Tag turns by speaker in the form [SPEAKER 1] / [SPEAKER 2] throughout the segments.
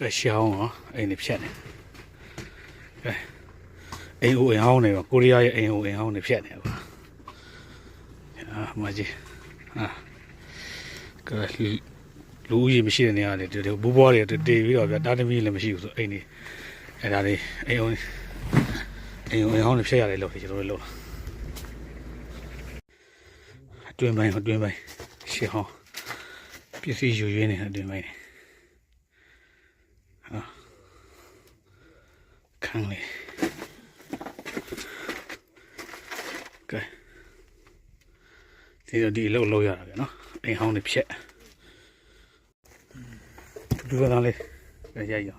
[SPEAKER 1] ကဲရှောင်းနော်အိမ်နေဖြတ်နေကဲအိမ်ဦးအိမ်ဟောင်းနေပါကိုရီးယားရဲ့အိမ်ဦးအိမ်ဟောင်းနေဖြတ်နေပါမကြီးကဲလူဦးရေမရှိတဲ့နေရာတွေဒီဘိုးဘွားတွေတေးပြီးတော့ဗျာတားသမီးလည်းမရှိဘူးဆိုအိမ်နေအဲ့ဒါလေးအိမ်ဦးအိမ်ဟောင်းနေဖြတ်ရတယ်လို့ကျွန်တော်တို့လို့အတွင်းပိုင်းရှေ့ဟောင်းပစ္စည်းယူရင်းနေအတွင်းပိုင်းခန်းလေးကဲဒီလောက်ရတာပဲနော်အိမ်ဟောင်းနေဖြက်ဒီကနေ့လေးရိုက်ရ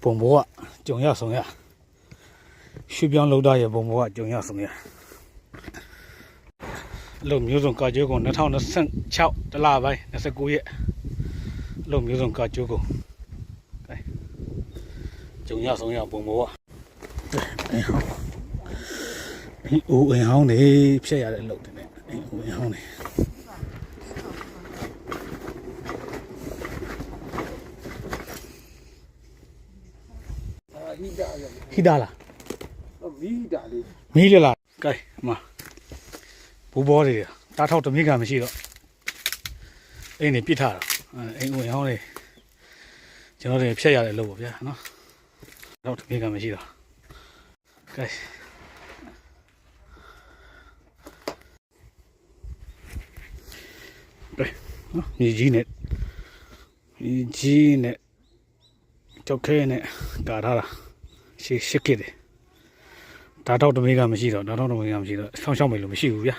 [SPEAKER 1] ပုံဘောကကြုံရဆောင်ရရွှေပြောင်းလောက်တာရဲ့ပုံဘောကကြုံရဆောင်ရလုံမျိုးစုံကာကျိုးကုန်2026တလပိုင်း29ရက်လုံမျိုးစုံကာကျိုးကုန်ကြုံရဆောင်ရပုံဘောကအိမ်ဟောင်းနေဖြတ်ရတဲ့လုံတယ်အိမ်ဟောင်းနေဟိဒါလားမီးဒါလေးမီးလေလားကဲအမဘူဘောတွေတားထောက်တမိကမရှိတော့အိမ်နေပြစ်ထားတော့အိမ်ဝင်ဟောင်းနေကျွန်တော်တွေဖြတ်ရတယ်လို့ပေါ့ဗျာနော်တော့တမိကမရှိတော့ကဲနော်မြေကြီးနဲ့ကြောက်ခဲနဲ့ကာထားတာရှစ်ခဲ့တယ်ဒါတော့တမိကမရှိတော့ဆောင်းရှောက်မယ်လို့မရှိဘူးဗျာ